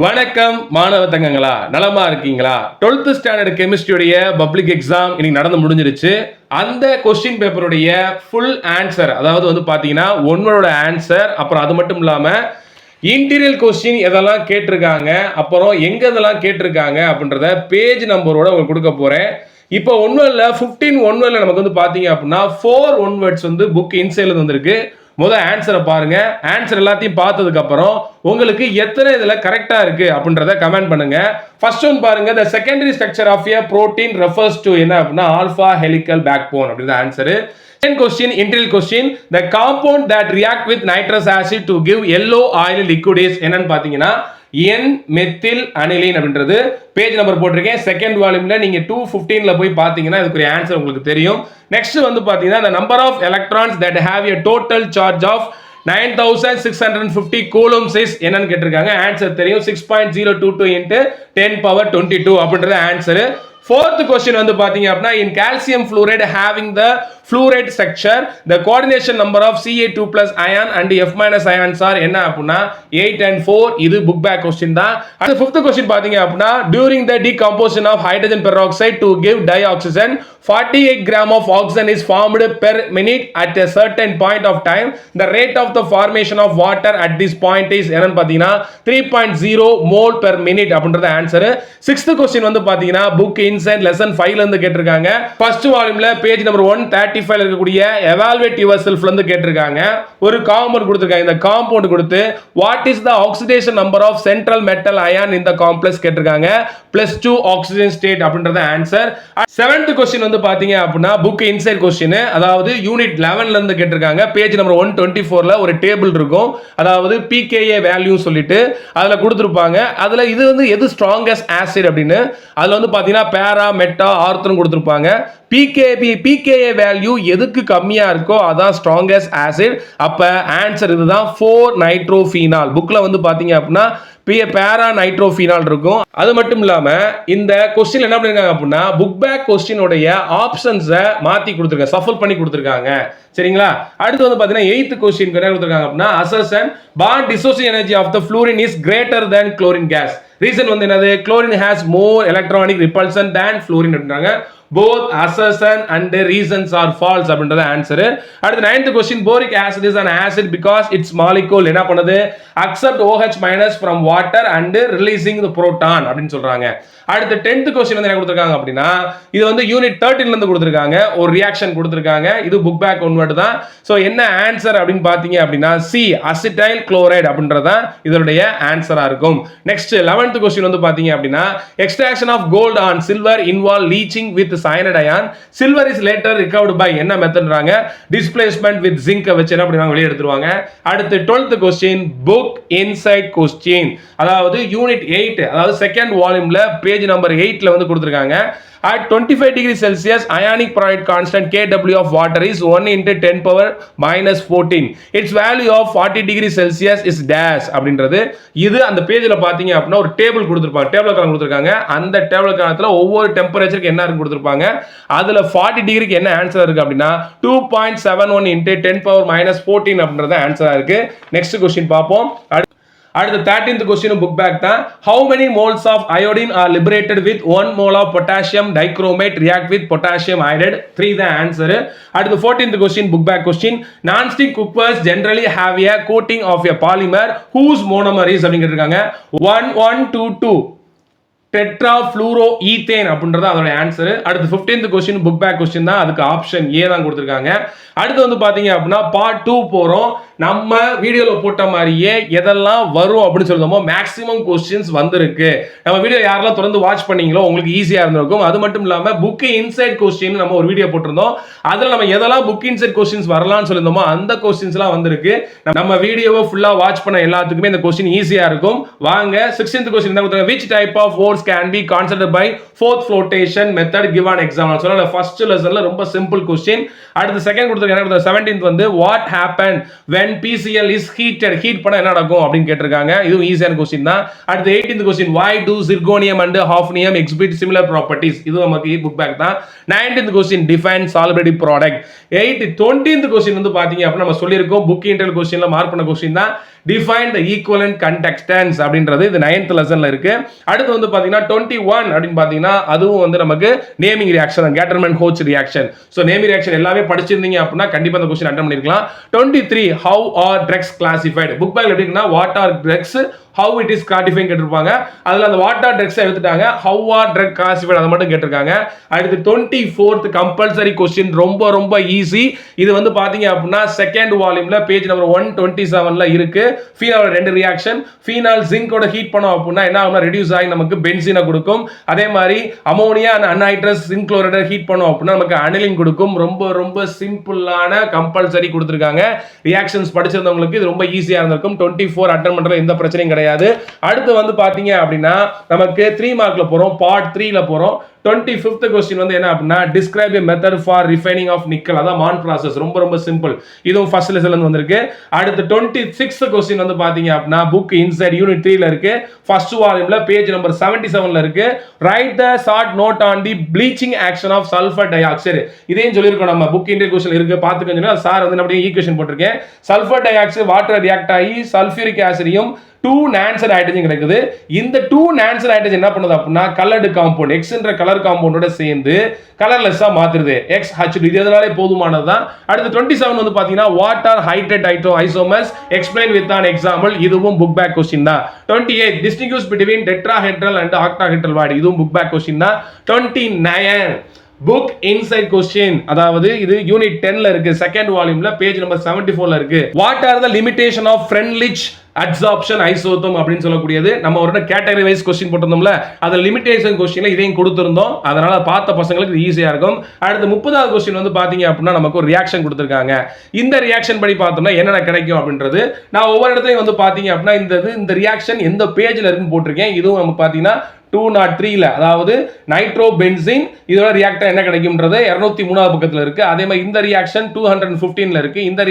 வணக்கம் மாணவ தங்கங்களா, நலமா இருக்கீங்களா? 12th ஸ்டாண்டர்ட் கெமிஸ்ட்ரியுடைய பப்ளிக் எக்ஸாம் இன்னைக்கு நடந்து முடிஞ்சிருச்சு. அந்த கொஸ்டின் பேப்பருடைய ஃபுல் ஆன்சர், அதாவது வந்து பாத்தீங்கன்னா ஒன்னோட ஆன்சர், அப்புறம் அது மட்டும் இல்லாம இன்டீரியல் கொஸ்டின் எதெல்லாம் கேட்டிருக்காங்க, அப்புறம் எங்க இதெல்லாம் கேட்டிருக்காங்க அப்படின்றத பேஜ் நம்பரோட உங்களுக்கு கொடுக்க போறேன். இப்போ ஒன்வர்ல 15 ஒன்வர்ல நமக்கு வந்து பாத்தீங்க அப்படின்னா 4 ஒன் வேர்ட்ஸ் வந்து புக் இன்சைட்ல வந்திருக்கு. முதல் ஆன்சரை பாருங்க. ஆன்சர் எல்லாத்தையும் பார்த்ததுக்கு அப்புறம் உங்களுக்கு எத்தனை இதுல கரெக்டா இருக்கு அப்படின்றத கமெண்ட் பண்ணுங்க. ஃபர்ஸ்ட் ஒன் பாருங்க, the secondary structure of a protein refers to என்ன அப்படின்னா alpha helical backbone அப்படின்ற answer. Second question, integral question, the compound that react with nitrous acid to give yellow oil liquid is என்னன்னு பாத்தீங்கன்னா என் methyl aniline அப்படின்றது page number போட்டிருக்கேன். Second வால்யூம்ல நீங்க 215ல போய் பாத்தீங்கன்னா இதுக்கு ஆன்சர் உங்களுக்கு தெரியும். நெக்ஸ்ட் வந்து பாத்தீங்கன்னா the number of electrons that have a total charge of 9650 coulombs is என்னன்னு கேட்டிருக்காங்க. ஆன்சர் தெரியும், 6.022 into 10 power 22 அப்படின்றது ஆன்சர். Fourth question வந்து பாத்தீங்க அப்படின்னா in calcium fluoride having the fluoride structure the coordination number of Ca2 plus ion and F minus ions are என்ன அப்படின்னா 8 and 4. இது book back question தான். அடுத்து fifth question பாத்தீங்க அப்படின்னா during the decomposition of hydrogen peroxide to give dioxygen 48 gram of oxygen is formed per minute at a certain point of time. The rate of the formation of water at this point is என்னன்னு பாத்தீங்கன்னா 3.0 mole per minute அப்படின்றது answer. Sixth question வந்து பாத்தீங்கன்னா book inside lesson 5ல இருந்து கேட்டிருக்காங்க. First வால்யூம்ல page number 135ல இருக்கக்கூடிய evaluate yourself ல இருந்து கேட்டிருக்காங்க. ஒரு காம்பவுண்ட் கொடுத்திருக்காங்க. இந்த காம்பவுண்ட் கொடுத்து what is the oxidation number of central metal ion in the complex கேட்டிருக்காங்க. +2 oxygen state அப்படின்றது ஆன்சர். செவன்த் கொஸ்டின் வந்து பாத்தீங்க அப்படின்னா புக் இன்சைட் கொஸ்டின், அதாவது யூனிட் 11ல இருந்து கேட்டிருக்காங்க. பேஜ் நம்பர் 124ல ஒரு டேபிள் இருக்கும், அதாவது pKa வேல்யூ சொல்லிட்டு அதுல கொடுத்திருப்பாங்க. அதுல இது வந்து எது ஸ்ட்ராங்கஸ்ட் ஆசிட் அப்படின்னு அதுல வந்து பாத்தீங்கன்னா பேரா மெட்டா ஆர்த்தன் கொடுத்திருப்பாங்க. pKa வேல்யூ எதுக்கு கம்மியா இருக்கோ அதான் ஸ்ட்ராங்கஸ்ட் ஆசிட். அப்ப ஆன்சர் இதுதான் 4 நைட்ரோஃபீனால். புக்ல வந்து பாத்தீங்க அப்படின்னா பேரா நைட்ரோஃபீனால் இருக்கும். அது மட்டும் இல்லாம இந்த கொஸ்டின் என்ன பண்ணிருக்காங்க அப்படின்னா புக் பேக் கொஸ்டினுடைய ஆப்ஷன்ஸை மாத்தி கொடுத்துருக்காங்க, சஃபல் பண்ணி கொடுத்துருக்காங்க. சரிங்களா? அடுத்து வந்து பாத்தீங்கன்னா 8th கொஸ்டின் என்ன கொடுத்துருக்காங்க அப்படின்னா assertion bond dissociation energy of the fluorine is greater than chlorine gas. Reason வந்து என்னது? chlorine has more electronic repulsion than fluorine அப்படின்றாங்க. both assertion and reasons are false அப்படின்றது ஆன்சர். அடுத்து 9th question boric acid is an acid because its molecule என்ன பண்ணுது? accept OH minus from water and releasing the proton அப்படின்னு சொல்றாங்க. அடுத்து 10th question வந்து என்ன கொடுத்திருக்காங்க அப்படின்னா இது வந்து யூனிட் 13ல இருந்து கொடுத்திருக்காங்க. ஒரு ரியாக்ஷன் கொடுத்திருக்காங்க. இது புக் பேக் ஒன் வேர்ட் தான். சோ என்ன ஆன்சர் அப்படின்னு பாத்தீங்க அப்படின்னா C அசிட்டைல் குளோரைடு அப்படின்றது இதனுடைய ஆன்சரா இருக்கும். நெக்ஸ்ட் 11th கொஸ்டின் வந்து பாத்தீங்க அப்படின்னா extraction of gold on silver involve leaching with cyanide ion. Silver is later recovered by என்ன மெத்தட்ன்றாங்க? displacement with zinc வச்சு என்ன பண்ணுவாங்க? வெளிய எடுத்துருவாங்க. அடுத்து 12th question book inside question, அதாவது யூனிட் 8, அதாவது செகண்ட் வால்யூம்ல பேஜ் நம்பர் 8ல வந்து கொடுத்திருக்காங்க. At 25 degrees Celsius, ionic product constant Kw of water is 1 into 10 power minus 14. Its value of 40 degrees Celsius is dash அப்படின்றது. இது அந்த பேஜ்ல பாத்தீங்க அப்படின்னா ஒரு டேபிள் கொடுத்திருப்பாங்க, டேபிள் காலம் கொடுத்திருக்காங்க. அந்த டேபிள் காலத்துல ஒவ்வொரு டெம்பரேச்சருக்கு என்ன இருக்கு கொடுத்திருப்பாங்க. அதுல 40 டிகிரிக்கு என்ன ஆன்சர் இருக்கு அப்படின்னா 2.71 into 10 power minus 14 அப்படின்றது ஆன்சரா இருக்கு. நெக்ஸ்ட் கொஸ்டின் பாப்போம். அடுத்து 13th கொஸ்டின் புக் பேக் தான். how many moles of iodine are liberated with 1 mole of potassium dichromate react with potassium iodide? 3 the answer. அடுத்து 14th question book back question non-stick cookwares generally have a coating of a polymer whose monomer is அப்படிங்க இருக்காங்க 1122 டெட்ராஃப்ளூரோஈத்தேன் அப்படின்றது அதோட answer. அடுத்து 15th question book back question தான், அதுக்கு option A தான் கொடுத்திருக்காங்க. அடுத்து வந்து பாத்தீங்க அப்படின்னா பார்ட் 2 போறோம். நம்ம வீடியோல போட்ட மாதிரியே எதெல்லாம் வரும் அப்படின்னு சொல்லுவோமோ மேக்ஸிமம் கொஸ்டின்ஸ் வந்திருக்கு. நம்ம வீடியோ யாரெல்லாம் தொடர்ந்து வாட்ச் பண்ணீங்களோ உங்களுக்கு ஈஸியா இருந்திருக்கும். அது மட்டும் இல்லாம புக் இன்சைட் கொஸ்டின் நம்ம ஒரு வீடியோ போட்டிருந்தோம். அதுல நம்ம எதெல்லாம் புக் இன்சைட் கொஸ்டின்ஸ் வரலாம்னு சொல்லியிருந்தோமோ அந்த கொஸ்டின்ஸ் எல்லாம் வந்திருக்கு. நம்ம வீடியோவை ஃபுல்லா வாட்ச் பண்ண எல்லாத்துக்குமே இந்த கொஸ்டின் ஈஸியா இருக்கும். வாங்க 16th கொஸ்டின் என்ன கொடுத்தாங்க? which type of force can be considered by fourth flotation method given example. சொல்ல ஃபர்ஸ்ட் லெசன்ல ரொம்ப சிம்பிள் கொஸ்டின். அடுத்து செகண்ட் கொடுத்திருக்காங்க. 17th வந்து what happened when PCl is heated? Heat பண்ணா என்ன நடக்கும் அப்படின்னு கேட்டிருக்காங்க. இதுவும் ஈஸியான கொஸ்டின் தான். அடுத்து 18th question why do zirconium and hafnium exhibit similar properties? இது நமக்கு புக் பேக் தான். 19th question define solubility product. 20th question வந்து பாத்தீங்க அப்படின்னா நம்ம சொல்லியிருக்கோம் புக் இன்டர்னல் கொஸ்டின்ல மார்க் பண்ண கொஸ்டின் தான். டிஃபைன் த ஈக்குவலன்ட் கண்டெக்ஸ்டன்ஸ் அப்படின்றது இது 9th லெசன்ல இருக்கு. அடுத்து வந்து பாத்தீங்கன்னா 21 அப்படின்னு பாத்தீங்கன்னா அதுவும் வந்து நமக்கு naming reaction, Gattermann Koch reaction. So naming reaction எல்லாமே படிச்சிருந்தீங்க அப்படின்னா கண்டிப்பா அந்த क्वेश्चन அட்டெண்ட் பண்ணிருக்கலாம். 23 how are drugs classified? Book பேக்ல எப்படின்னா what are drugs, how it is classified கேட்டிருப்பாங்க. அதுல அந்த what are drugs எடுத்துட்டாங்க, how are drug classified அதை மட்டும் கேட்டிருக்காங்க. அடுத்து 24th கம்பல்சரி क्वेश्चन ரொம்ப ரொம்ப ஈஸி. இது வந்து பாத்தீங்க அப்படின்னா செகண்ட் வால்யூம்ல பேஜ் நம்பர் 127ல இருக்கு. ஃபீனாலோட ரெண்டு ரியாக்ஷன், ஃபீனால் ஜிங்கோட ஹீட் பண்ணோம் அப்படின்னா என்ன ஆகும்னா ரெடியூஸ் ஆகி நமக்கு பென்சீனை கொடுக்கும். அதே மாதிரி அமோனியா அண்ட் அன்ஹைட்ரஸ் ஜிங்க் குளோரைடை ஹீட் பண்ணோம் அப்படின்னா நமக்கு அனிலின் கொடுக்கும். ரொம்ப ரொம்ப சிம்பிளான கம்பல்சரி கொடுத்திருக்காங்க. ரியாக்ஷன்ஸ் படிச்சிருந்தவங்களுக்கு இது ரொம்ப ஈஸியா இருந்திருக்கும். 24 அட்டெண்ட் பண்றது எந்த பிரச்சனையும் கிடையாது. அடுத்து வந்து பாத்தீங்க அப்படின்னா நமக்கு 3 மார்க்ல போறோம், பார்ட் 3ல போறோம். 25th क्वेश्चन வந்து என்ன அப்படின்னா describe a method for refining of nickel, அதான் மான் process. ரொம்ப ரொம்ப சிம்பிள். இதுவும் ஃபர்ஸ்ட் லெசன்ல இருந்து வந்திருக்கு. அடுத்து 26th क्वेश्चन வந்து பாத்தீங்க அப்படின்னா புக் இன்சைட் யூனிட் 3ல இருக்கு. ஃபர்ஸ்ட் வால்யூம்ல பேஜ் நம்பர் 77ல இருக்கு. Write the short note on the bleaching action of sulphur dioxide. இதையும் சொல்லிருக்கோம் நம்ம புக் இன்டர் क्वेश्चन இருக்கு பாத்துக்கங்க. சார் வந்து அப்படியே ஈக்குவேஷன் போட்டுருக்கேன். Sulphur di oxide water react ஆகி சல்ஃபியூரிக் ஆசிடையும் 2 நான்சர் ஹைட்ரஜன் கிடைக்குது. இந்த 2 நான்சர் ஹைட்ரஜன் என்ன பண்ணுது அப்படின்னா கலர்டு காம்பவுண்ட் எக்ஸ்ன்ற கலர் காம்பவுண்டோட சேர்ந்து கலர்லெஸ்ஸா மாத்துறது. XH இது எதனாலே போதுமானது தான். அடுத்து 27 வந்து பாத்தீங்கன்னா what are hydrate isomers explain with an example. இதுவும் புக் பேக் क्वेश्चन தான். 28 distinguish between tetrahedral and octahedral what, இதுவும் புக் பேக் क्वेश्चन தான். 29 புக் இன்சைட் क्वेश्चन, அதாவது இது யூனிட் 10ல இருக்கு. செகண்ட் வால்யூம்ல பேஜ் நம்பர் 74ல இருக்கு. What are the limitation of Freundlich adsorption isotherm அப்படின்னு சொல்லக்கூடியது. நம்ம ஒரு கேட்டகரி வைஸ் क्वेश्चन போட்டிருந்தோம்ல, அது லிமிடேஷன் क्वेश्चनல இதையும் கொடுத்திருந்தோம். அதனால பார்த்த பசங்களுக்கு ஈஸியா இருக்கும். அடுத்து 30வது क्वेश्चन வந்து பாத்தீங்க அப்படின்னா நமக்கு ஒரு ரியாக்ஷன் கொடுத்திருக்காங்க. இந்த ரியாக்ஷன் படி பார்த்தோம்னா என்னென்ன கிடைக்கும் அப்படின்றது நான் ஒவ்வொரு இடத்துலயும் வந்து பாத்தீங்க அப்படின்னா இந்த ரியாக்ஷன் எந்த பேஜ்ல இருக்குன்னு போட்டிருக்கேன். இதுவும் நம்ம பாத்தீங்கன்னா 203ல, அதாவது நைட்ரோ பென்சீன் இதோட ரியாக்டர் என்ன கிடைக்கும்ன்றது 203வது பக்கத்துல இருக்கு. அதே மாதிரி இந்த ரியாக்ஷன் 215ல இருக்கு.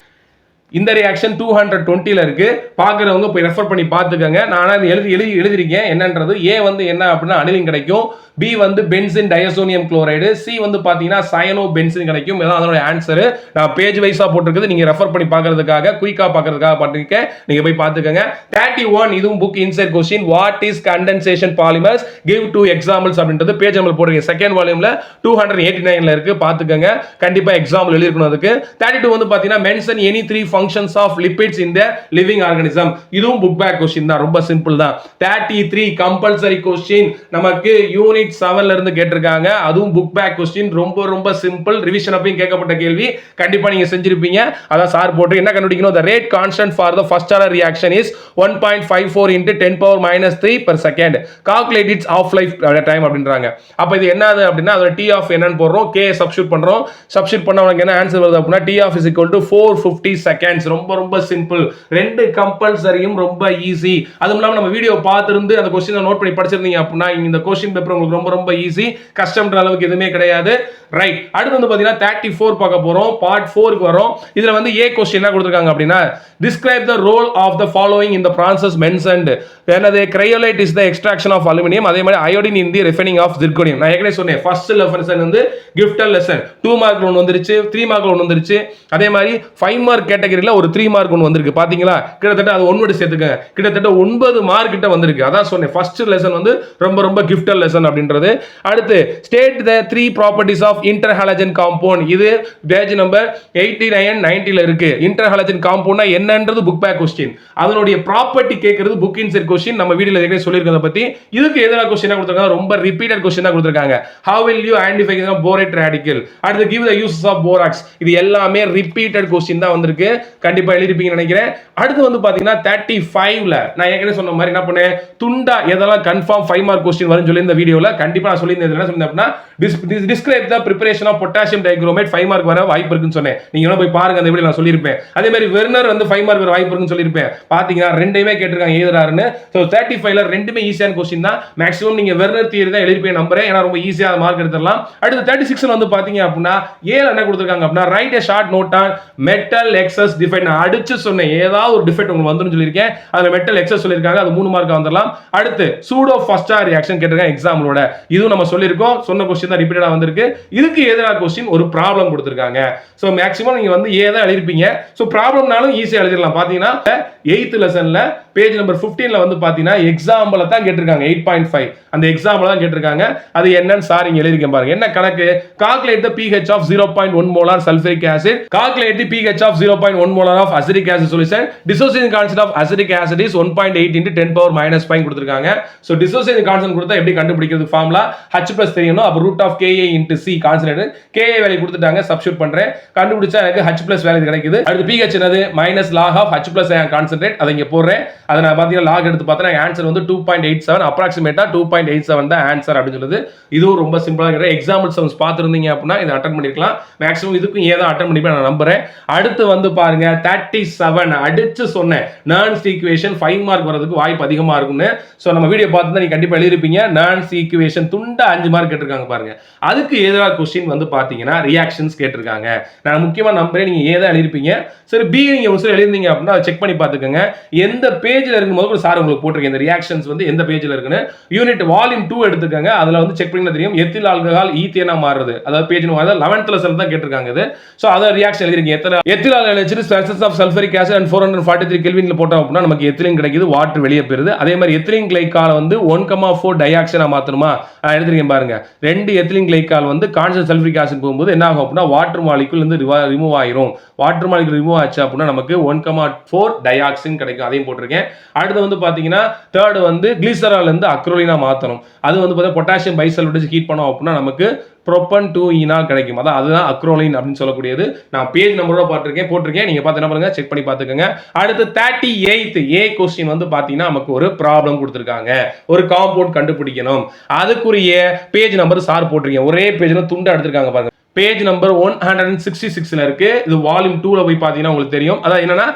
இந்த ரியாக்ஷன் 220ல இருக்கு. பாக்குறவங்க போய் ரெஃபர் பண்ணி பாத்துக்கங்க. நான் எழுதிருக்கேன் என்னன்றது. ஏ வந்து என்ன அப்படின்னா அனிலின் கிடைக்கும், பி வந்து பென்சின் டயசோனியம் குளோரைடு, சி வந்து பாத்தீங்கன்னா சயனோ பென்சின் கிடைக்கும். இதான் அதோட ஆன்சர். நான் பேஜ் வைஸா போட்டுருக்குது, நீங்க ரெஃபர் பண்ணி பாக்குறதுக்காக குயிக்கா பாக்குறதுக்காக பண்ணிருக்கேன். நீங்க போய் பாத்துக்கங்க. 31 இதுவும் book inside question. What is condensation polymers, give 2 examples அப்படின்றது பேஜ் நம்பர் போடுறீங்க. செகண்ட் வால்யூம்ல 289ல இருக்கு. பாத்துக்கங்க, கண்டிப்பா எக்ஸாம்பிள் எழுதிருக்கணும் அதுக்கு. 32 வந்து பாத்தீங்கன்னா mention any 3 functions of lipids in the living organism. இதுவும் புக் பேக் क्वेश्चन தான். ரொம்ப சிம்பிள் தான். 33 கம்பல்சரி क्वेश्चन நமக்கு யூனிட் 7ல இருந்து கேட்டிருக்காங்க. அதுவும் புக் பேக் क्वेश्चन. ரொம்ப ரொம்ப சிம்பிள். ரிவிஷன் அப்பையும் கேட்கப்பட்ட கேள்வி. கண்டிப்பா நீங்க செஞ்சிருப்பீங்க. அதான் சார் போட்டு என்ன கண்டுபிடிக்கணும், the rate constant for the first order reaction is 1.54 into 10 power minus 3 per second. calculate its half life time அப்படின்றாங்க. அப்ப இது என்னது அப்படின்னா அதோட t of என்னன்னு போடுறோம், k சப்ஸ்டிட்யூட் பண்றோம். சப்ஸ்டிட்யூட் பண்ணா உங்களுக்கு என்ன ஆன்சர் வருது அப்படின்னா t of is equal to 450 seconds. ரொம்ப ரொம்ப சிம்பிள். ரெண்டு கம்பல்சரியும் ரொம்ப ஈஸி. அதுவும் இல்லாம நம்ம வீடியோ பார்த்திருந்து அந்த क्वेश्चन நோட் பண்ணி படிச்சிருந்தீங்க அப்படின்னா இந்த क्वेश्चन பேப்பர் உங்களுக்கு ரொம்ப ரொம்ப ஈஸி. கஷ்டம்ன்ற அளவுக்கு எதுவுமே கிடையாது. ரைட். அடுத்து வந்து பாத்தீங்கன்னா 34 பார்க்க போறோம். பார்ட் 4க்கு வரோம். இதுல வந்து ஏ क्वेश्चन என்ன கொடுத்திருக்காங்க அப்படின்னா describe the role of the following in the process mentioned. என்னது cryolite is the extraction of aluminum, அதே மாதிரி iodine in the refining of zirconium. நான் ஏற்கனவே சொன்னேன் ஃபர்ஸ்ட் லெசன் வந்து கிஃப்டல் லெசன் 2 மார்க்ல ஒன்னு வந்துருச்சு, 3 மார்க்ல ஒன்னு வந்துருச்சு. அதே மாதிரி 5 மார்க் கேட்டகரியில ஒரு 3 மார்க் ஒன்னு வந்திருக்கு. பாத்தீங்களா, கிட்டத்தட்ட அது ஒன்னோட சேர்த்துக்கங்க, கிட்டத்தட்ட 9 மார்க் கிட்ட வந்திருக்கு. அதான் சொன்னேன் ஃபர்ஸ்ட் லெசன் வந்து ரொம்ப ரொம்ப கிஃப்டல் லெசன் அப்படின்றது. அடுத்து state the 3 properties of interhalogen compound. இது பேஜ் நம்பர் 89 90ல இருக்கு. interhalogen compound என்னன்றது புக் பேக் क्वेश्चन. அதனுடைய ப்ராப்பர்ட்டி கேக்குறது புக் இன்சைட் क्वेश्चन. நம்ம வீடியோல ஏற்கனவே சொல்லிருக்கத பத்தி. இதுக்கு எதனா क्वेश्चन கொடுத்திருக்காங்க, ரொம்ப ரிப்பீட்டட் क्वेश्चन தான் கொடுத்திருக்காங்க. how will you identify the borate radical, அடுத்து give the uses of borax. இது எல்லாமே ரிப்பீட்டட் क्वेश्चन தான் வந்திருக்கு. கண்டிப்பா எழுதிருப்பீங்கன்னு நினைக்கிறேன். அடுத்து வந்து பாத்தீங்கன்னா 35ல நான் ஏற்கனவே சொன்ன மாதிரி என்ன பண்ணேன், துண்டா எதெல்லாம் கன்ஃபார்ம் 5 மார்க் क्वेश्चन வரும்னு சொல்லி இந்த வீடியோல கண்டிப்பா நான் சொல்லியிருந்தேன். என்ன சொன்னேன் அப்படின்னா describe the preparation of potassium dichromate 5 mark வர வாய்ப்பு இருக்குன்னு சொன்னேன். நீங்க போய் பாருங்க, அந்த வீடியோ நான் சொல்லியிருப்பேன். அதே மாதிரி வெர்னர் வந்து 5 மார்க் வர வாய்ப்பு இருக்குன்னு சொல்லியிருப்பேன். பாத்தீங்கன்னா ரெண்டையுமே கேட்டிருக்காங்க எழுதுறாருன்னு. சோ 35ல ரெண்டுமே ஈஸியான क्वेश्चन தான். மேக்ஸிமம் நீங்க வெர்னர் தியரி தான் எழுதிருப்பீங்க நம்புறேன். ஏன்னா ரொம்ப ஈஸியா மார்க் எடுத்துடலாம். அடுத்து 36ல வந்து பாத்தீங்க அப்படின்னா ஏல என்ன கொடுத்திருக்காங்க அப்படின்னா right a short note on metal excess defect. நான் அடிச்சு சொன்னேன் ஏதாவது ஒரு டிஃபெக்ட் உங்களுக்கு வந்துரும் சொல்லியிருக்கேன். அதுல மெட்டல் எக்ஸஸ் சொல்லியிருக்காங்க. அது 3 மார்க் வந்துடலாம். அடுத்து சூடோ ஃபர்ஸ்ட் ஆர் ரியாக்ஷன் கேட்டிருக்காங்க எக்ஸாம்பிளோட. இதுவும் நம்ம சொல்லியிருக்கோம். சொன்ன கொஸ்டின் தான் ரிப்பீட்டடா வந்திருக்கு. இதுக்கு எதிராக கொஸ்டின் ஒரு ப்ராப்ளம் கொடுத்திருக்காங்க. சோ மேக்ஸிமம் நீங்க வந்து ஏ தான் எழுதிருப்பீங்க. சோ ப்ராப்ளம்னாலும் ஈஸியா எழுதிடலாம். பாத்தீங்கன்னா 8th லெசன்ல பேஜ் நம்பர் 15ல வந்து பாத்தீங்கன்னா எக்ஸாம்பிள் தான் கேட்டிருக்காங்க. 8.5 அந்த எக்ஸாம்பிள் தான் கேட்டிருக்காங்க. அது என்னன்னு சார் இங்க எழுதிருக்கேன் பாருங்க. என்ன கணக்கு? Calculate the pH of 0.1 molar sulfuric acid, calculate the pH of 0.1 molar of acidic acid solution. Dissociation constant of acidic acid is 1.8 into 10 power minus 5 கொடுத்திருக்காங்க. சோ dissociation constant கொடுத்தா எப்படி கண்டுபிடிக்கிறது? ஃபார்முலா H+ தெரியணும். அப்ப root of Ka into C concentrate Ka value கொடுத்துட்டாங்க. Substitute பண்றேன். கண்டுபிடிச்சா எனக்கு H+ வேல்யூ கிடைக்குது. அடுத்து pH என்னது? Minus log of H+ ion concentrate. அதை இங்க போடுறேன். அதை நான் பாத்தீங்கன்னா லாக் எடுத்து பார்த்தா ஆன்சர் வந்து 2.87 அப்ராக்ஸிமேட்டா 2.87 தான் ஆன்சர் அப்படின்னு சொல்லுது. இதுவும் ரொம்ப சிம்பிளா இருக்கிற எக்ஸாம்பிள் சம்ஸ் பார்த்துருந்தீங்க அப்படின்னா இதை அட்டன் பண்ணிருக்கலாம். மேக்ஸிமம் இதுக்கும் ஏதோ அட்டன் பண்ணிப்பேன் நான் நம்புறேன். அடுத்து வந்து பாருங்க 37 அடிச்சு சொன்னேன். நர்ன்ஸ் ஈக்குவேஷன் 5 மார்க் வரதுக்கு வாய்ப்பு அதிகமா இருக்கும்னு. சோ நம்ம வீடியோ பார்த்து நீங்க கண்டிப்பா எழுதிருப்பீங்க. நர்ன்ஸ் ஈக்குவேஷன் துண்டா 5 மார்க் கேட்டிருக்காங்க பாருங்க. அதுக்கு எதிராக கொஸ்டின் வந்து பாத்தீங்கன்னா ரியாக்ஷன்ஸ் கேட்டிருக்காங்க. நான் முக்கியமா நம்புறேன் நீங்க ஏதா எழுதிருப்பீங்க. சரி பி நீங்க ஒரு சில எழுதிருந்தீங்க அப்படின்னா அதை செக் பண்ணி பாத்துக்கோங்க. எந்த பேஜ்ல இருக்கு முதல்ல சார் உங்களுக்கு போட்டிருக்கேன். இந்த ரியாக்ஷன்ஸ் வந்து எந்த பேஜ்ல இருக்குன்னு யூனிட் வால்யூம் 2 எடுத்துக்கங்க. அதுல வந்து செக் பண்ணி தெரியும். எத்தில் ஆல்கஹால் ஈத்தேனா மாறுது. அதாவது பேஜ் நம்பர் 11th லெசன் தான் கேட்டிருக்காங்க இது. சோ அத ரியாக்ஷன் எழுதிருக்கீங்க. Ethyl alcohol electricity sulphur of sulphuric acid and 443 கெல்வின்ல போட்டோம் அப்படினா நமக்கு எத்திலீன் கிடைக்குது. வாட்டர் வெளியே போயிருது. அதே மாதிரி எத்திலீன் கிளைகால் வந்து 1,4 டைஆக்சைடா மாத்தணுமா? எழுதிருக்கேன் பாருங்க. 2 எத்திலீன் கிளைகால் வந்து கான்ஸ்டன்ட் சல்ஃபரிக் ஆசிட் போகும்போது என்ன ஆகும் அப்படினா வாட்டர் மாலிக்யூல் வந்து ரிமூவ் ஆயிரும். வாட்டர் மாலிக்யூல் ரிமூவ் ஆச்சு அப்படினா நமக்கு 1,4 டைஆக்சின் கிடைக்கும். அதையும் போட்டுருக்கேன். அடுத்து வந்து பாத்தீங்கன்னா தேர்ட் வந்து கிளிசரால் இருந்து அக்ரோலினா மாத்தணும். அது வந்து பாத்தீங்கன்னா பொட்டாசியம் பைசல்ஃபேட் ஹீட் பண்ணோம் அப்படினா நமக்கு ப்ரோபன் 2 ஈனால் கிடைக்கும். அதுதான் அக்ரோலின் அப்படின்னு சொல்லக்கூடியது. நான் பேஜ் நம்பரோட போட்டிருக்கேன். நீங்க பார்த்து என்ன பண்ணுங்க செக் பண்ணி பார்த்துக்கோங்க. அடுத்து 38th ஏ கொஸ்டின் வந்து பாத்தீங்கன்னா நமக்கு ஒரு ப்ராப்ளம் கொடுத்திருக்காங்க. ஒரு காம்பவுண்ட் கண்டுபிடிக்கணும். அதுக்குரிய பேஜ் நம்பர் சார் போட்டிருக்கேன். ஒரே பேஜ்ல துண்டா எடுத்திருக்காங்க பாருங்க. பேஜ் நம்பர் 166ல இருக்கு. இது வால்யூம் 2ல போய் பாத்தீங்கன்னா உங்களுக்கு தெரியும். அதாவது என்னன்னா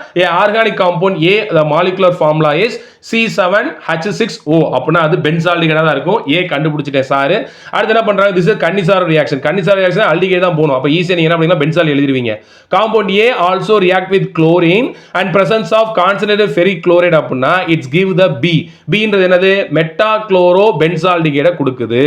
organic compound A the molecular formula is C7H6O அப்படினா அது பென்சால்டிகைடா தான் இருக்கும். A கண்டுபிடிச்சிட்டேன் சார். அடுத்து என்ன பண்றாங்க? this is Cannizzaro reaction. Cannizzaro reaction aldehyde தான் போணும். அப்ப ஈஸியா நீங்க என்ன பண்ணீங்கன்னா பென்சால் எழுதிடுவீங்க. Compound A also react with chlorine and presence of concentrated ferric chloride அப்படினா it's give the B. B ன்றது என்னது? மெட்டா குளோரோ பென்சால்டிகைட கொடுக்குது.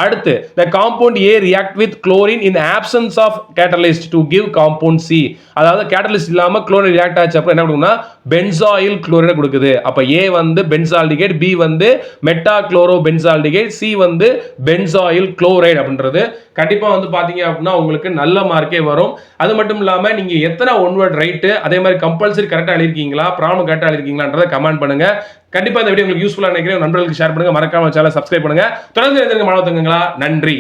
அடுத்து the compound A react with chlorine in absence of catalyst to give compound C. அதாவது catalyst இல்லாம chloride react ஆச்சு அப்புறம் என்ன கொடுக்கும்னா பென்சாயில் குளோரைட் கொடுக்குது. அப்ப A வந்து பென்சால்டிகைட், B வந்து மெட்டா குளோரோ பென்சால்டிகைட், C வந்து பென்சாயில் குளோரைட் அப்படின்றது கண்டிப்பா வந்து பாத்தீங்க அப்படின்னா உங்களுக்கு நல்ல மார்க்கே வரும். அது மட்டும் இல்லாம நீங்க எத்தனை ஒன் வேர்ட் ரைட் அதே மாதிரி கம்பல்சரி கரெக்டா எழுதிருக்கீங்களா, ப்ராப்ளம் கரெக்டா எழுதிருக்கீங்களான்றதை கமெண்ட் பண்ணுங்க. கண்டிப்பா இந்த வீடியோ உங்களுக்கு யூஸ்ஃபுல்லா நினைக்கிறேன். நண்பர்களுக்கு ஷேர் பண்ணுங்க. மறக்காம சேனலை சப்ஸ்கிரைப் பண்ணுங்க. தொடர்ந்து இருந்திருங்க மாணவ தங்கங்களா. நன்றி.